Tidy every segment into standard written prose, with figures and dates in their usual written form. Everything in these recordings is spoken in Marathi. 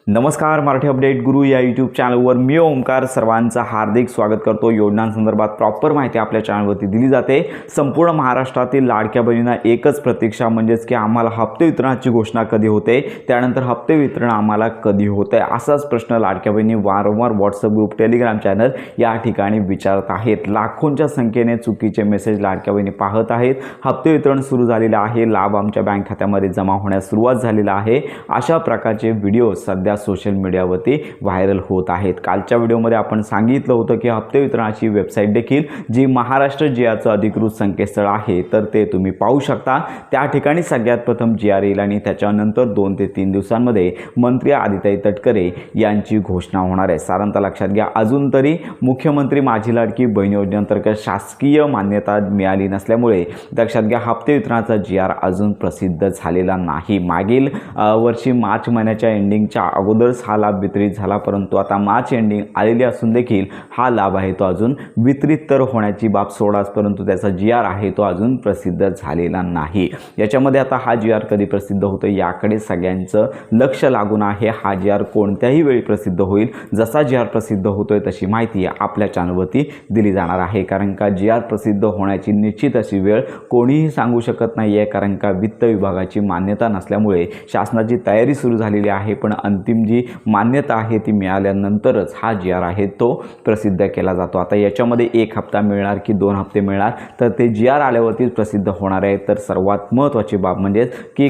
नमस्कार, मराठी अपडेट गुरु या यूट्यूब चॅनलवर मी ओमकार सर्वांचं हार्दिक स्वागत करतो। योजनांसंदर्भात प्रॉपर माहिती आपल्या चॅनलवरती दिली जाते। संपूर्ण महाराष्ट्रातील लाडक्या बहिणींना एकच प्रतीक्षा म्हणजेच की आम्हाला हप्ते वितरणाची घोषणा कधी होते, त्यानंतर हप्ते वितरण आम्हाला कधी होते, असाच प्रश्न लाडक्या बहिणी वारंवार व्हॉट्सअप ग्रुप, टेलिग्राम चॅनल या ठिकाणी विचारत आहेत। लाखोंच्या संख्येने चुकीचे मेसेज लाडक्या बहिणी पाहत आहेत। हप्ते वितरण सुरू झालेले आहे, लाभ आमच्या बँक खात्यामध्ये जमा होण्यास सुरुवात झालेला आहे, अशा प्रकारचे व्हिडिओ सध्या सोशल मीडियावरती व्हायरल होत आहेत। कालच्या व्हिडिओमध्ये आपण सांगितलं होतं की हप्ते वितरणाची वेबसाईट देखील जी महाराष्ट्र जीआरचं अधिकृत संकेतस्थळ आहे तर ते तुम्ही पाहू शकता। त्या ठिकाणी सगळ्यात प्रथम जीआर येईल आणि त्याच्यानंतर 2 ते 3 दिवसांमध्ये मंत्री आदिताई तटकरे यांची घोषणा होणार आहे। साधारणतः लक्षात घ्या, अजून तरी मुख्यमंत्री माझी लाडकी बहीण योजनेअंतर्गत शासकीय मान्यता मिळाली नसल्यामुळे लक्षात घ्या हप्ते वितरणाचा जीआर अजून प्रसिद्ध झालेला नाही। मागील वर्षी मार्च महिन्याच्या एंडिंगच्या अगोदरच हा लाभ वितरित झाला, परंतु आता मार्च एंडिंग आलेली असून देखील हा लाभ आहे तो अजून वितरित तर होण्याची बाब सोडाच, परंतु त्याचा जीआर आहे तो अजून प्रसिद्ध झालेला नाही। याच्यामध्ये आता हा जीआर कधी प्रसिद्ध होतो याकडे सगळ्यांचं लक्ष लागून आहे। हा जीआर कोणत्याही वेळी प्रसिद्ध होईल, जसा जीआर प्रसिद्ध होतोय तशी माहिती आपल्या चॅनलवरती दिली जाणार आहे। कारण का जीआर प्रसिद्ध होण्याची निश्चित अशी वेळ कोणीही सांगू शकत नाही आहे, कारण का वित्त विभागाची मान्यता नसल्यामुळे शासनाची तयारी सुरू झालेली आहे, पण अंतिम जी मान्यता आहे ती मिळाल्यानंतरच हा जीआर आहे तो प्रसिद्ध केला जातो। आता याच्यामध्ये 1 हप्ता मिळणार की 2 हप्ते मिळणार तर ते जीआर आल्यावरतीच प्रसिद्ध होणार आहे। तर सर्वात महत्त्वाची बाब म्हणजेच की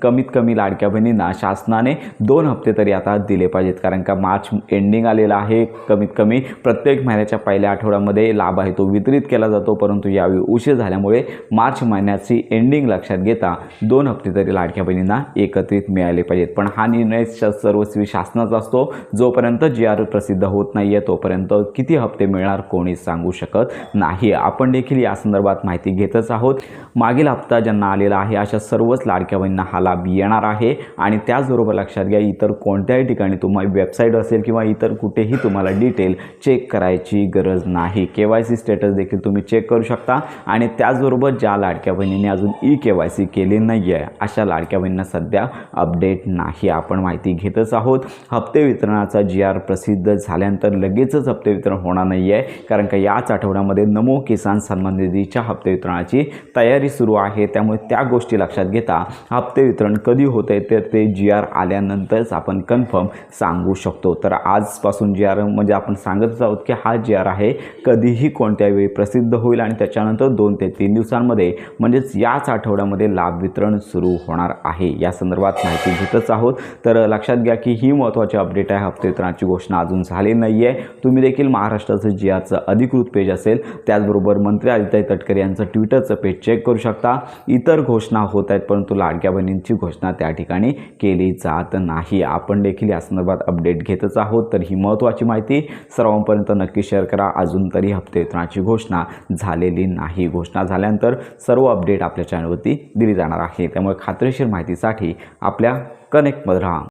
कमीत कमी लाडक्या बहिणींना शासनाने 2 हप्ते तरी आता दिले पाहिजेत, कारण का मार्च एंडिंग आलेला आहे। कमीत कमी प्रत्येक महिन्याच्या पहिल्या आठवड्यामध्ये लाभ आहे तो वितरित केला जातो, परंतु यावेळी उशीर झाल्यामुळे मार्च महिन्याची एंडिंग लक्षात घेता 2 हप्ते तरी लाडक्या बहिणींना एकत्रित मिळाले पाहिजेत। पण हा निर्णय सर्वस्वी शासनाचा असतो। जोपर्यंत जीआर प्रसिद्ध होत नाहीये तोपर्यंत किती हप्ते मिळणार कोणीच सांगू शकत नाही। आपण देखील या संदर्भात माहिती घेतच आहोत। मागील हप्ता ज्यांना आलेला आहे अशा सर्वच लाडक्या बहिणींना हा लाभ येणार आहे आणि त्याचबरोबर लक्षात घ्या इतर कोणत्याही ठिकाणी तुम्हाला वेबसाईट असेल किंवा इतर कुठेही तुम्हाला डिटेल चेक करायची गरज नाही। केवायसी स्टेटस देखील तुम्ही चेक करू शकता आणि त्याचबरोबर ज्या लाडक्या बहिणींनी अजून केवायसी केली नाही आहे अशा लाडक्या बहिणींना सध्या अपडेट नाही। आपण माहिती घेतच आहोत। हप्ते वितरणाचा जीआर प्रसिद्ध झाल्यानंतर लगेचच हप्ते वितरण होणार नाही आहे, कारण का याच आठवड्यामध्ये नमो किसान सन्मान निधीच्या हप्ते वितरणाची तयारी सुरू आहे। त्यामुळे त्या गोष्टी लक्षात घेता हप्ते वितरण कधी होते तर ते जीआर आल्यानंतरच आपण कन्फर्म सांगू शकतो। तर आजपासून जीआर म्हणजे आपण सांगतच आहोत की हा जीआर आहे कधीही कोणत्याही वेळी प्रसिद्ध होईल आणि त्याच्यानंतर 2 ते 3 दिवसांमध्ये म्हणजेच याच आठवड्यामध्ये लाभ वितरण सुरू होणार आहे। या संदर्भात माहिती घेतच आहोत। तर लक्षात घ्या की ही महत्त्वाची अपडेट आहे। हप्ते वितरणाची घोषणा अजून झाली नाही आहे। तुम्ही देखील महाराष्ट्राचं जीआरचं अधिकृत पेज असेल, त्याचबरोबर मंत्री आदिताई तटकरे यांचं ट्विटरचं पेज चेक करू शकता। इतर घोषणा होत आहेत, परंतु लाडक्या बहिणींची घोषणा त्या ठिकाणी केली जात नाही। आपण देखील या संदर्भात अपडेट घेतच आहोत। तर ही महत्त्वाची माहिती सर्वांपर्यंत नक्की शेअर करा। अजून तरी हप्ते वितरणाची घोषणा झालेली नाही। घोषणा झाल्यानंतर सर्व अपडेट आपल्या चॅनलवरती दिली जाणार आहे। त्यामुळे खात्रीशीर माहितीसाठी आपल्या कनेक्टमध्ये राहा।